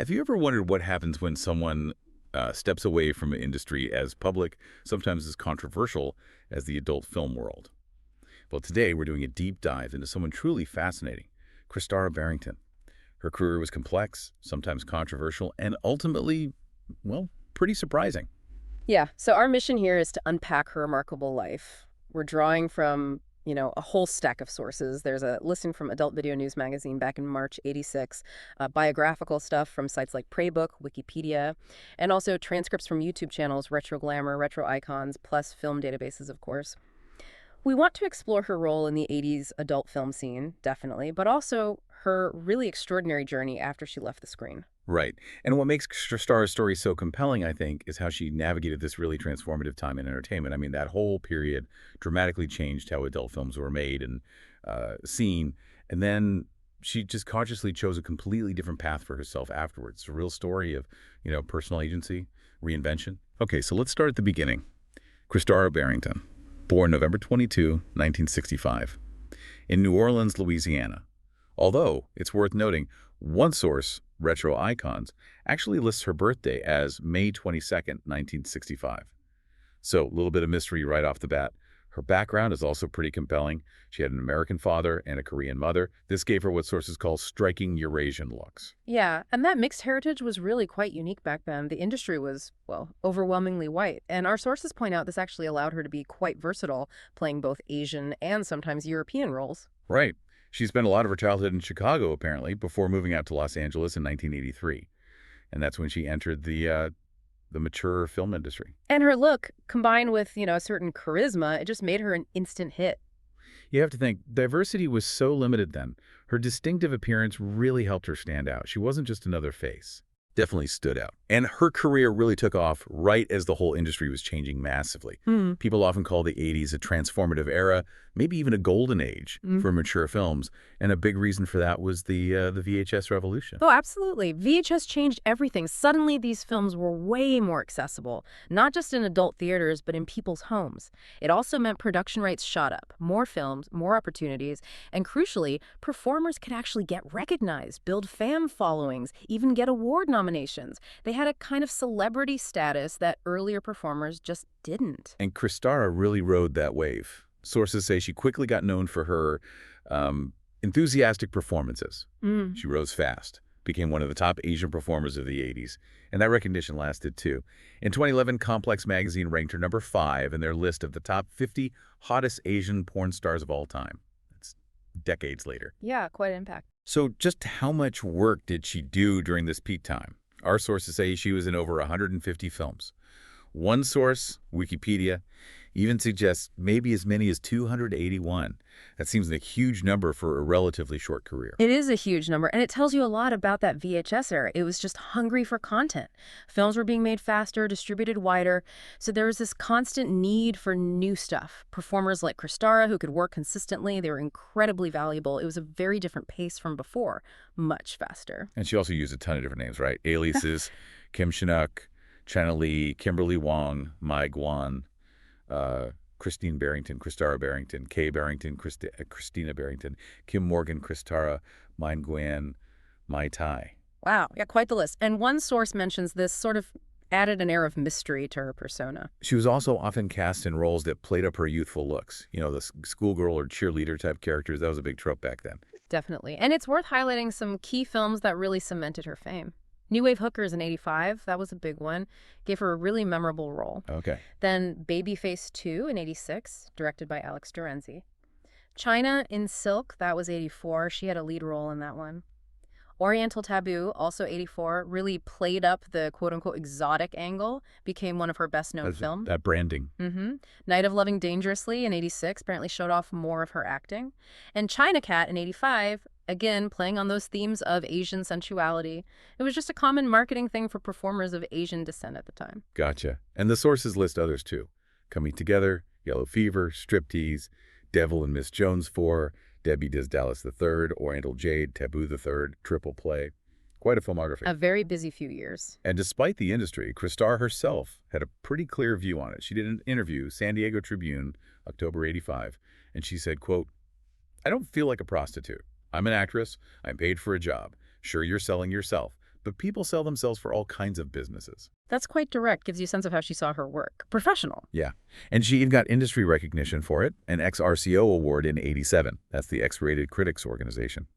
Have you ever wondered what happens when someone steps away from an industry as public, sometimes as controversial, as the adult film world? Well, today we're doing a deep dive into someone truly fascinating, Kristara Barrington. Her career was complex, sometimes controversial, and ultimately, well, pretty surprising. Yeah, so our mission here is to unpack her remarkable life. We're drawing from, a whole stack of sources. There's a listing from Adult Video News magazine back in March '86, biographical stuff from sites like Praybook, Wikipedia, and also transcripts from YouTube channels, Retro Glamour, Retro Icons, plus film databases, of course. We want to explore her role in the '80s adult film scene, definitely, but also her really extraordinary journey after she left the screen. Right. And what makes Kristara's story so compelling, I think, is how she navigated this really transformative time in entertainment. I mean, that whole period dramatically changed how adult films were made and seen. And then she just consciously chose a completely different path for herself afterwards. It's a real story of, personal agency, reinvention. Okay, so let's start at the beginning. Kristara Barrington, born November 22, 1965, in New Orleans, Louisiana. Although, it's worth noting, one source, Retro Icons, actually lists her birthday as May 22nd, 1965. So, a little bit of mystery right off the bat. Her background is also pretty compelling. She had an American father and a Korean mother. This gave her what sources call striking Eurasian looks. Yeah, and that mixed heritage was really quite unique back then. The industry was, well, overwhelmingly white. And our sources point out this actually allowed her to be quite versatile, playing both Asian and sometimes European roles. Right. She spent a lot of her childhood in Chicago, apparently, before moving out to Los Angeles in 1983. And that's when she entered the mature film industry. And her look, combined with, a certain charisma, it just made her an instant hit. You have to think, diversity was so limited then. Her distinctive appearance really helped her stand out. She wasn't just another face. Definitely stood out. And her career really took off right as the whole industry was changing massively. People often call the '80s a transformative era, maybe even a golden age for mature films. And a big reason for that was the VHS revolution. Oh, absolutely. VHS changed everything. Suddenly, these films were way more accessible, not just in adult theaters, but in people's homes. It also meant production rates shot up, more films, more opportunities, and crucially, performers could actually get recognized, build fan followings, even get award nominations. They had a kind of celebrity status that earlier performers just didn't. And Kristara really rode that wave. Sources say she quickly got known for her enthusiastic performances. She rose fast, became one of the top Asian performers of the '80s, and that recognition lasted too. In 2011, Complex magazine ranked her number 5 in their list of the top 50 hottest Asian porn stars of all time. That's decades later. Yeah, quite an impact. So just how much work did she do during this peak time? Our sources say she was in over 150 films. One source, Wikipedia, even suggests maybe as many as 281. That seems like a huge number for a relatively short career. It is a huge number, and it tells you a lot about that VHS era. It was just hungry for content. Films were being made faster, distributed wider, so there was this constant need for new stuff. Performers like Kristara, who could work consistently, they were incredibly valuable. It was a very different pace from before, much faster. And she also used a ton of different names, right? Aliases, Kim Shin-wook, China Lee, Kimberly Wong, Mai Guan, Christine Barrington, Kristara Barrington, Kay Barrington, Christina Barrington, Kim Morgan, Kristara, Mein Guan, Mai Tai. Wow, yeah, quite the list. And one source mentions this sort of added an air of mystery to her persona. She was also often cast in roles that played up her youthful looks. The schoolgirl or cheerleader type characters. That was a big trope back then. Definitely. And it's worth highlighting some key films that really cemented her fame. New Wave Hookers in '85, that was a big one. Gave her a really memorable role. Okay. Then Babyface 2 in '86, directed by Alex Dorenzi. China in Silk, that was '84. She had a lead role in that one. Oriental Taboo, also '84, really played up the quote-unquote exotic angle, became one of her best-known films. That branding. Night of Loving Dangerously in '86 apparently showed off more of her acting. And China Cat in '85, again, playing on those themes of Asian sensuality. It was just a common marketing thing for performers of Asian descent at the time. Gotcha. And the sources list others too. Coming Together, Yellow Fever, Striptease, Devil and Miss Jones 4, Debbie Does Dallas III, Oriental Jade, Taboo III, Triple Play. Quite a filmography. A very busy few years. And despite the industry, Kristara herself had a pretty clear view on it. She did an interview, San Diego Tribune, October '85, and she said, quote, "I don't feel like a prostitute. I'm an actress. I'm paid for a job. Sure, you're selling yourself, but people sell themselves for all kinds of businesses. That's quite direct, gives you a sense of how she saw her work. Professional. Yeah. And she even got industry recognition for it, an XRCO award in '87. That's the X-Rated Critics Organization.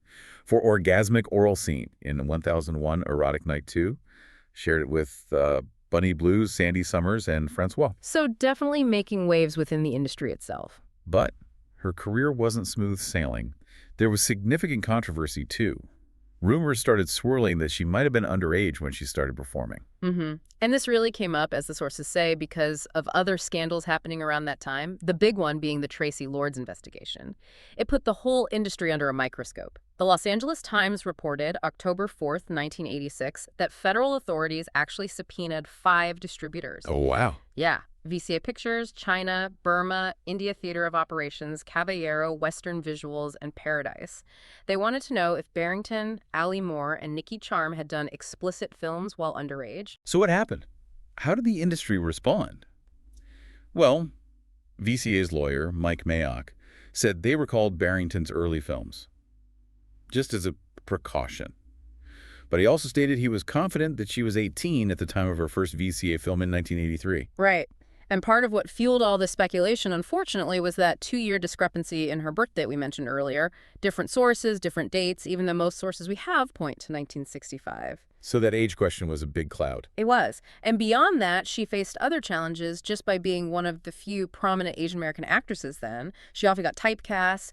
For Orgasmic Oral Scene in 1001 Erotic Night 2. Shared it with Bunny Blues, Sandy Summers, and Francois. So definitely making waves within the industry itself. But her career wasn't smooth sailing. There was significant controversy, too. Rumors started swirling that she might have been underage when she started performing. And this really came up, as the sources say, because of other scandals happening around that time, the big one being the Tracy Lords investigation. It put the whole industry under a microscope. The Los Angeles Times reported October 4th, 1986, that federal authorities actually subpoenaed 5 distributors. Oh, wow. Yeah. VCA Pictures, China, Burma, India Theater of Operations, Caballero, Western Visuals, and Paradise. They wanted to know if Barrington, Ali Moore, and Nikki Charm had done explicit films while underage. So what happened? How did the industry respond? Well, VCA's lawyer, Mike Mayock, said they recalled Barrington's early films, just as a precaution. But he also stated he was confident that she was 18 at the time of her first VCA film in 1983. Right. And part of what fueled all this speculation, unfortunately, was that 2-year discrepancy in her birth date we mentioned earlier. Different sources, different dates, even though most sources we have point to 1965. So that age question was a big cloud. It was. And beyond that, she faced other challenges just by being one of the few prominent Asian American actresses then. She often got typecast,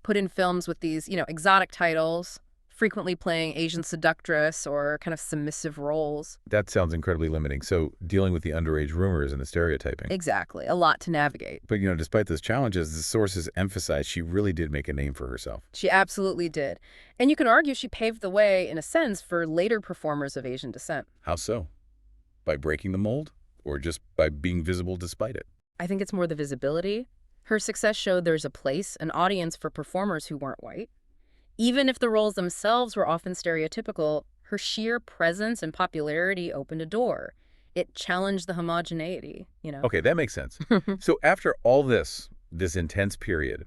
put in films with these, exotic titles, frequently playing Asian seductress or kind of submissive roles. That sounds incredibly limiting. So dealing with the underage rumors and the stereotyping. Exactly. A lot to navigate. But, despite those challenges, the sources emphasized she really did make a name for herself. She absolutely did. And you can argue she paved the way, in a sense, for later performers of Asian descent. How so? By breaking the mold? Or just by being visible despite it? I think it's more the visibility. Her success showed there's a place, an audience for performers who weren't white. Even if the roles themselves were often stereotypical, her sheer presence and popularity opened a door. It challenged the homogeneity, Okay, that makes sense. So after all this intense period,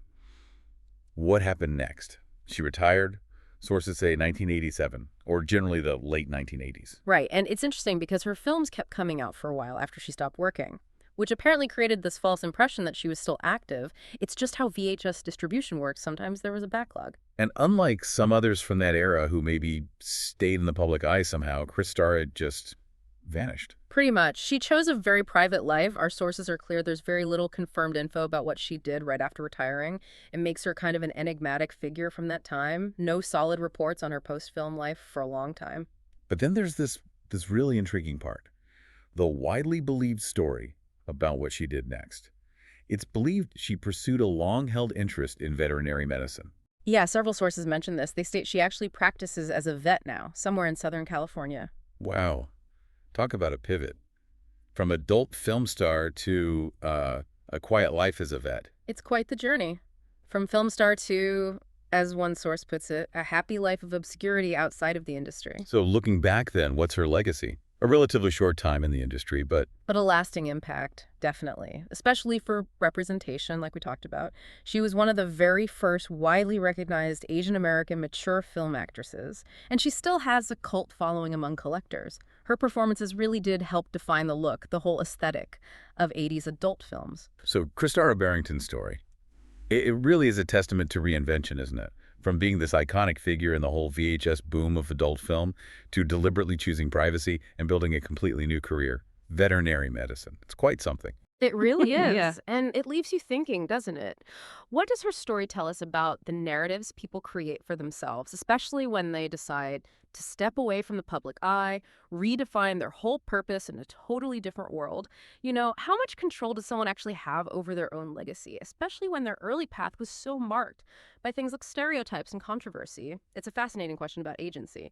what happened next? She retired. Sources say 1987, or generally the late 1980s. Right, and it's interesting because her films kept coming out for a while after she stopped working, which apparently created this false impression that she was still active. It's just how VHS distribution works. Sometimes there was a backlog. And unlike some others from that era who maybe stayed in the public eye somehow, Kristara just vanished. Pretty much. She chose a very private life. Our sources are clear there's very little confirmed info about what she did right after retiring. It makes her kind of an enigmatic figure from that time. No solid reports on her post-film life for a long time. But then there's this really intriguing part. The widely believed story about what she did next. It's believed she pursued a long-held interest in veterinary medicine. Yeah, several sources mention this. They state she actually practices as a vet now, somewhere in Southern California. Wow. Talk about a pivot. From adult film star to a quiet life as a vet. It's quite the journey. From film star to, as one source puts it, a happy life of obscurity outside of the industry. So looking back then, what's her legacy? A relatively short time in the industry, but a lasting impact, definitely, especially for representation, like we talked about. She was one of the very first widely recognized Asian American mature film actresses, and she still has a cult following among collectors. Her performances really did help define the look, the whole aesthetic of 80s adult films. So Kristara Barrington's story, it really is a testament to reinvention, isn't it? From being this iconic figure in the whole VHS boom of adult film to deliberately choosing privacy and building a completely new career. Veterinary medicine. It's quite something. It really is. Yeah. And it leaves you thinking, doesn't it? What does her story tell us about the narratives people create for themselves, especially when they decide to step away from the public eye, redefine their whole purpose in a totally different world? How much control does someone actually have over their own legacy, especially when their early path was so marked by things like stereotypes and controversy? It's a fascinating question about agency.